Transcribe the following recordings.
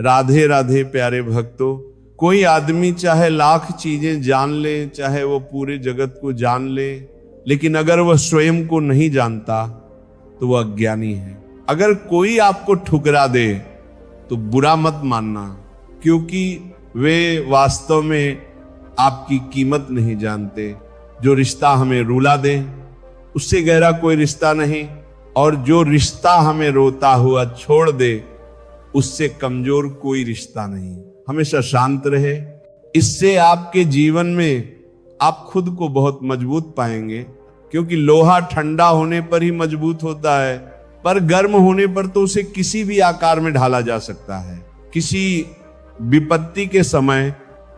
राधे राधे प्यारे भक्तों, कोई आदमी चाहे लाख चीजें जान ले, चाहे वो पूरे जगत को जान ले, लेकिन अगर वह स्वयं को नहीं जानता तो वह अज्ञानी है। अगर कोई आपको ठुकरा दे तो बुरा मत मानना, क्योंकि वे वास्तव में आपकी कीमत नहीं जानते। जो रिश्ता हमें रुला दे उससे गहरा कोई रिश्ता नहीं, और जो रिश्ता हमें रोता हुआ छोड़ दे उससे कमजोर कोई रिश्ता नहीं। हमेशा शांत रहे, इससे आपके जीवन में आप खुद को बहुत मजबूत पाएंगे, क्योंकि लोहा ठंडा होने पर ही मजबूत होता है, पर गर्म होने पर तो उसे किसी भी आकार में ढाला जा सकता है। किसी विपत्ति के समय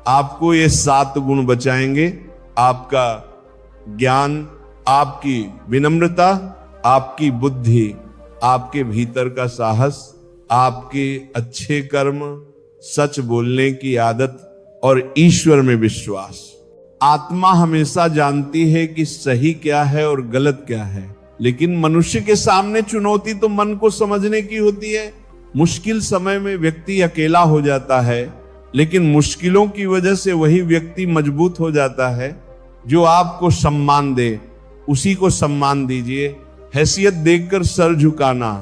आपको ये 7 गुण बचाएंगे: आपका ज्ञान, आपकी विनम्रता, आपकी बुद्धि, आपके भीतर का साहस, आपके अच्छे कर्म, सच बोलने की आदत और ईश्वर में विश्वास। आत्मा हमेशा जानती है कि सही क्या है और गलत क्या है, लेकिन मनुष्य के सामने चुनौती तो मन को समझने की होती है। मुश्किल समय में व्यक्ति अकेला हो जाता है, लेकिन मुश्किलों की वजह से वही व्यक्ति मजबूत हो जाता है। जो आपको सम्मान दे उसी को सम्मान दीजिए। हैसियत देखकर सर झुकाना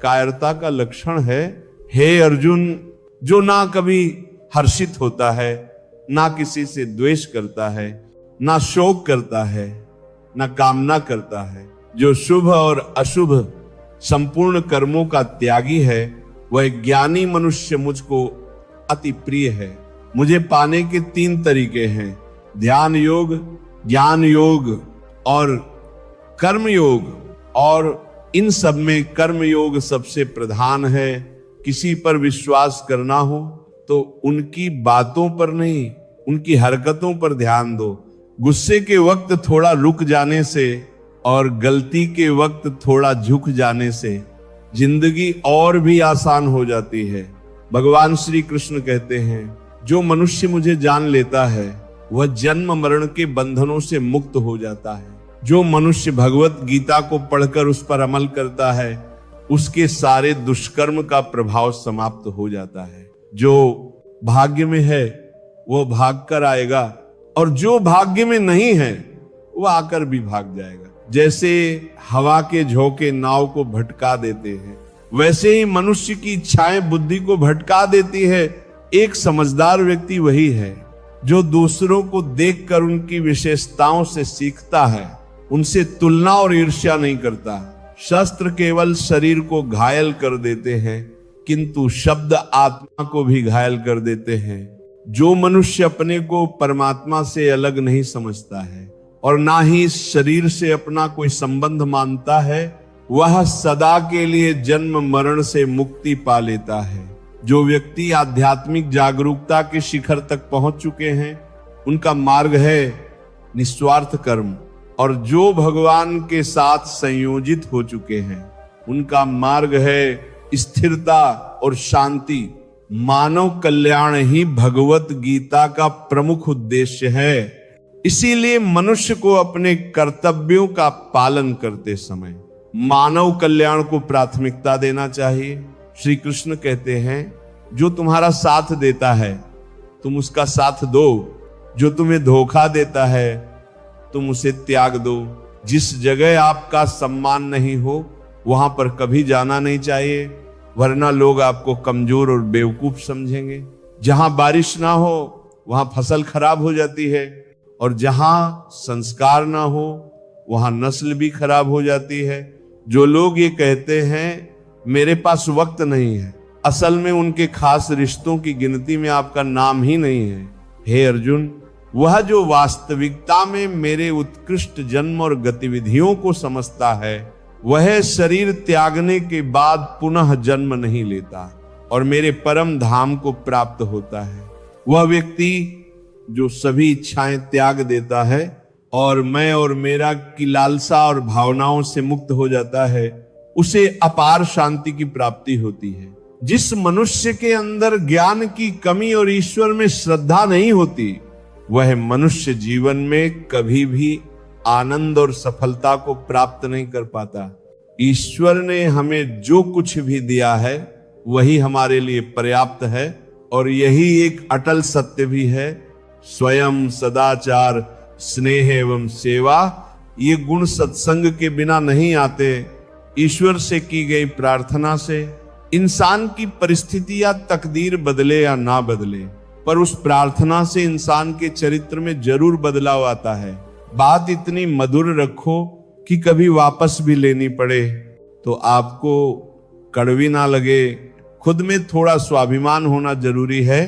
कायरता का लक्षण है। हे अर्जुन, जो ना कभी हर्षित होता है, ना किसी से द्वेष करता है, ना शोक करता है, ना कामना करता है, जो शुभ और अशुभ संपूर्ण कर्मों का त्यागी है, वह ज्ञानी मनुष्य मुझको अति प्रिय है। मुझे पाने के 3 तरीके हैं: ध्यान योग, ज्ञान योग और कर्म योग। और इन सब में कर्म योग सबसे प्रधान है। किसी पर विश्वास करना हो तो उनकी बातों पर नहीं, उनकी हरकतों पर ध्यान दो। गुस्से के वक्त थोड़ा रुक जाने से और गलती के वक्त थोड़ा झुक जाने से जिंदगी और भी आसान हो जाती है। भगवान श्री कृष्ण कहते हैं, जो मनुष्य मुझे जान लेता है वह जन्म मरण के बंधनों से मुक्त हो जाता है। जो मनुष्य भगवत गीता को पढ़कर उस पर अमल करता है, उसके सारे दुष्कर्म का प्रभाव समाप्त हो जाता है। जो भाग्य में है वो भाग कर आएगा, और जो भाग्य में नहीं है वो आकर भी भाग जाएगा। जैसे हवा के झोंके नाव को भटका देते हैं, वैसे ही मनुष्य की इच्छाएं बुद्धि को भटका देती है। एक समझदार व्यक्ति वही है जो दूसरों को देखकर उनकी विशेषताओं से सीखता है, उनसे तुलना और ईर्ष्या नहीं करता। शस्त्र केवल शरीर को घायल कर देते हैं, किंतु शब्द आत्मा को भी घायल कर देते हैं। जो मनुष्य अपने को परमात्मा से अलग नहीं समझता है और ना ही शरीर से अपना कोई संबंध मानता है, वह सदा के लिए जन्म मरण से मुक्ति पा लेता है। जो व्यक्ति आध्यात्मिक जागरूकता के शिखर तक पहुंच चुके हैं, उनका मार्ग है निस्वार्थ कर्म, और जो भगवान के साथ संयोजित हो चुके हैं उनका मार्ग है स्थिरता और शांति। मानव कल्याण ही भगवत गीता का प्रमुख उद्देश्य है। इसीलिए मनुष्य को अपने कर्तव्यों का पालन करते समय मानव कल्याण को प्राथमिकता देना चाहिए। श्री कृष्ण कहते हैं, जो तुम्हारा साथ देता है तुम उसका साथ दो, जो तुम्हें धोखा देता है तुम उसे त्याग दो। जिस जगह आपका सम्मान नहीं हो वहां पर कभी जाना नहीं चाहिए, वरना लोग आपको कमजोर और बेवकूफ समझेंगे। जहां बारिश ना हो वहां फसल खराब हो जाती है, और जहां संस्कार ना हो वहां नस्ल भी खराब हो जाती है। जो लोग ये कहते हैं मेरे पास वक्त नहीं है, असल में उनके खास रिश्तों की गिनती में आपका नाम ही नहीं है। हे अर्जुन, वह जो वास्तविकता में मेरे उत्कृष्ट जन्म और गतिविधियों को समझता है, वह शरीर त्यागने के बाद पुनः जन्म नहीं लेता और मेरे परम धाम को प्राप्त होता है। वह व्यक्ति जो सभी इच्छाएं त्याग देता है और मैं और मेरा की लालसा और भावनाओं से मुक्त हो जाता है, उसे अपार शांति की प्राप्ति होती है। जिस मनुष्य के अंदर ज्ञान की कमी और ईश्वर में श्रद्धा नहीं होती, वह मनुष्य जीवन में कभी भी आनंद और सफलता को प्राप्त नहीं कर पाता। ईश्वर ने हमें जो कुछ भी दिया है वही हमारे लिए पर्याप्त है। और यही एक अटल सत्य भी है। स्वयं, सदाचार, स्नेह एवं सेवा, ये गुण सत्संग के बिना नहीं आते। ईश्वर से की गई प्रार्थना से इंसान की परिस्थिति या तकदीर बदले या ना बदले, पर उस प्रार्थना से इंसान के चरित्र में जरूर बदलाव आता है। बात इतनी मधुर रखो कि कभी वापस भी लेनी पड़े तो आपको कड़वी ना लगे। खुद में थोड़ा स्वाभिमान होना जरूरी है,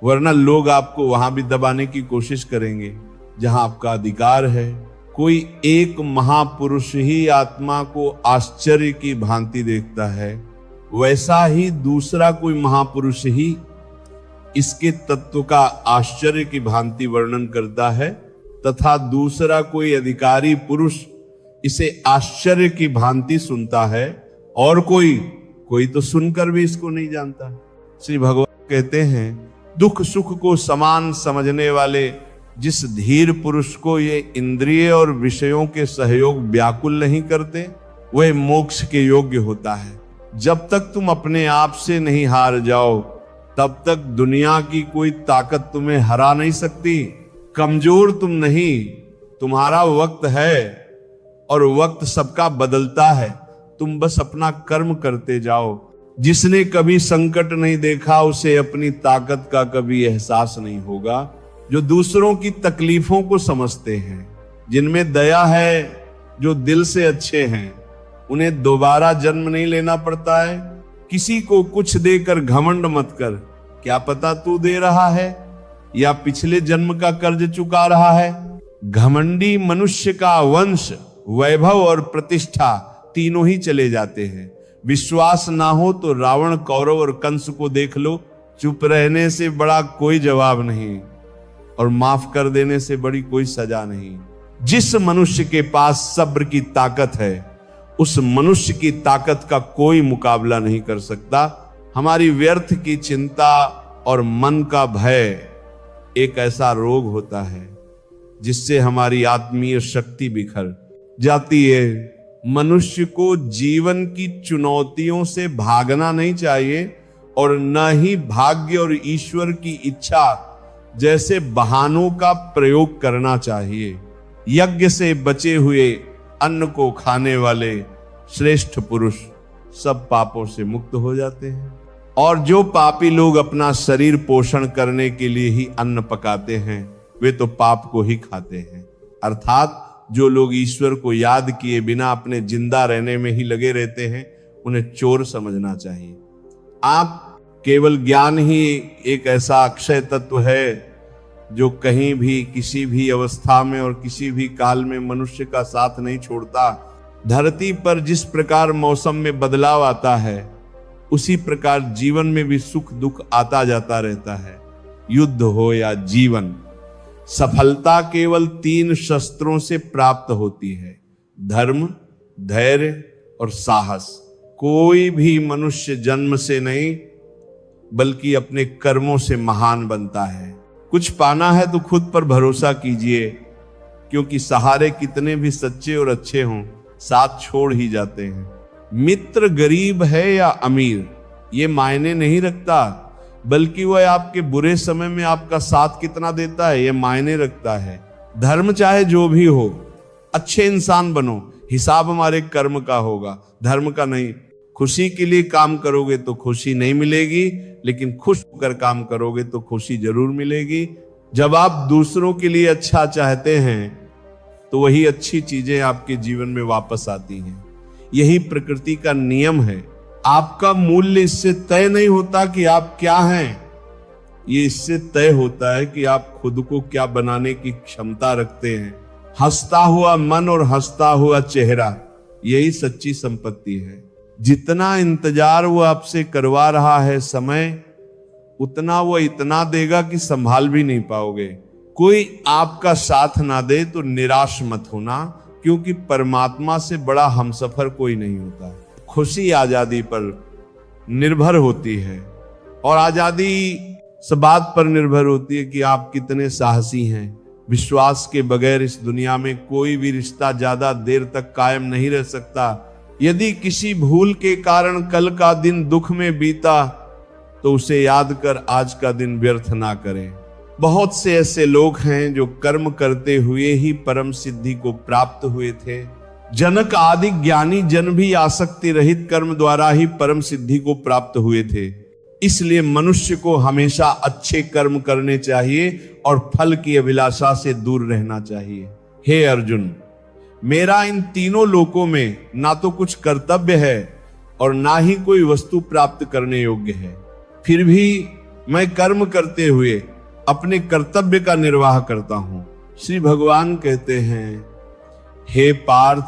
वरना लोग आपको वहां भी दबाने की कोशिश करेंगे जहां आपका अधिकार है। कोई एक महापुरुष ही आत्मा को आश्चर्य की भांति देखता है, वैसा ही दूसरा कोई महापुरुष ही इसके तत्व का आश्चर्य की भांति वर्णन करता है, तथा दूसरा कोई अधिकारी पुरुष इसे आश्चर्य की भांति सुनता है, और कोई तो सुनकर भी इसको नहीं जानता। श्री भगवान कहते हैं, दुख सुख को समान समझने वाले जिस धीर पुरुष को ये इंद्रिय और विषयों के सहयोग व्याकुल नहीं करते, वह मोक्ष के योग्य होता है। जब तक तुम अपने आप से नहीं हार जाओ, तब तक दुनिया की कोई ताकत तुम्हें हरा नहीं सकती। कमजोर तुम नहीं, तुम्हारा वक्त है और वक्त सबका बदलता है। तुम बस अपना कर्म करते जाओ। जिसने कभी संकट नहीं देखा उसे अपनी ताकत का कभी एहसास नहीं होगा। जो दूसरों की तकलीफों को समझते हैं, जिनमें दया है, जो दिल से अच्छे हैं, उन्हें दोबारा जन्म नहीं लेना पड़ता है। किसी को कुछ देकर घमंड मत कर, क्या पता तू दे रहा है या पिछले जन्म का कर्ज चुका रहा है। घमंडी मनुष्य का वंश, वैभव और प्रतिष्ठा तीनों ही चले जाते हैं। विश्वास ना हो तो रावण, कौरव और कंस को देख लो। चुप रहने से बड़ा कोई जवाब नहीं और माफ कर देने से बड़ी कोई सजा नहीं। जिस मनुष्य के पास सब्र की ताकत है, उस मनुष्य की ताकत का कोई मुकाबला नहीं कर सकता। हमारी व्यर्थ की चिंता और मन का भय एक ऐसा रोग होता है जिससे हमारी आत्मीय शक्ति बिखर जाती है। मनुष्य को जीवन की चुनौतियों से भागना नहीं चाहिए और न ही भाग्य और ईश्वर की इच्छा जैसे बहानों का प्रयोग करना चाहिए। यज्ञ से बचे हुए अन्न को खाने वाले श्रेष्ठ पुरुष सब पापों से मुक्त हो जाते हैं। और जो पापी लोग अपना शरीर पोषण करने के लिए ही अन्न पकाते हैं, वे तो पाप को ही खाते हैं। अर्थात जो लोग ईश्वर को याद किए बिना अपने जिंदा रहने में ही लगे रहते हैं, उन्हें चोर समझना चाहिए। आप केवल ज्ञान ही एक ऐसा अक्षय तत्व है जो कहीं भी, किसी भी अवस्था में और किसी भी काल में मनुष्य का साथ नहीं छोड़ता। धरती पर जिस प्रकार मौसम में बदलाव आता है, उसी प्रकार जीवन में भी सुख दुख आता जाता रहता है। युद्ध हो या जीवन, सफलता केवल 3 शस्त्रों से प्राप्त होती है: धर्म, धैर्य और साहस। कोई भी मनुष्य जन्म से नहीं बल्कि अपने कर्मों से महान बनता है। कुछ पाना है तो खुद पर भरोसा कीजिए, क्योंकि सहारे कितने भी सच्चे और अच्छे हों, साथ छोड़ ही जाते हैं। मित्र गरीब है या अमीर, ये मायने नहीं रखता, बल्कि वह आपके बुरे समय में आपका साथ कितना देता है, ये मायने रखता है। धर्म चाहे जो भी हो, अच्छे इंसान बनो, हिसाब हमारे कर्म का होगा, धर्म का नहीं। खुशी के लिए काम करोगे तो खुशी नहीं मिलेगी, लेकिन खुश होकर काम करोगे तो खुशी जरूर मिलेगी। जब आप दूसरों के लिए अच्छा चाहते हैं तो वही अच्छी चीजें आपके जीवन में वापस आती हैं। यही प्रकृति का नियम है। आपका मूल्य इससे तय नहीं होता कि आप क्या हैं, ये इससे तय होता है कि आप खुद को क्या बनाने की क्षमता रखते हैं। हंसता हुआ मन और हंसता हुआ चेहरा, यही सच्ची संपत्ति है। जितना इंतजार वो आपसे करवा रहा है समय, उतना वो इतना देगा कि संभाल भी नहीं पाओगे। कोई आपका साथ ना दे तो निराश मत होना, क्योंकि परमात्मा से बड़ा हमसफर कोई नहीं होता। खुशी आजादी पर निर्भर होती है, और आजादी इस बात पर निर्भर होती है कि आप कितने साहसी हैं। विश्वास के बगैर इस दुनिया में कोई भी रिश्ता ज्यादा देर तक कायम नहीं रह सकता। यदि किसी भूल के कारण कल का दिन दुख में बीता तो उसे याद कर आज का दिन व्यर्थ ना करें। बहुत से ऐसे लोग हैं जो कर्म करते हुए ही परम सिद्धि को प्राप्त हुए थे। जनक आदि ज्ञानी जन भी आसक्ति रहित कर्म द्वारा ही परम सिद्धि को प्राप्त हुए थे। इसलिए मनुष्य को हमेशा अच्छे कर्म करने चाहिए और फल की अभिलाषा से दूर रहना चाहिए। हे अर्जुन, मेरा इन तीनों लोकों में ना तो कुछ कर्तव्य है और ना ही कोई वस्तु प्राप्त करने योग्य है, फिर भी मैं कर्म करते हुए अपने कर्तव्य का निर्वाह करता हूं। श्री भगवान कहते हैं, हे पार्थ,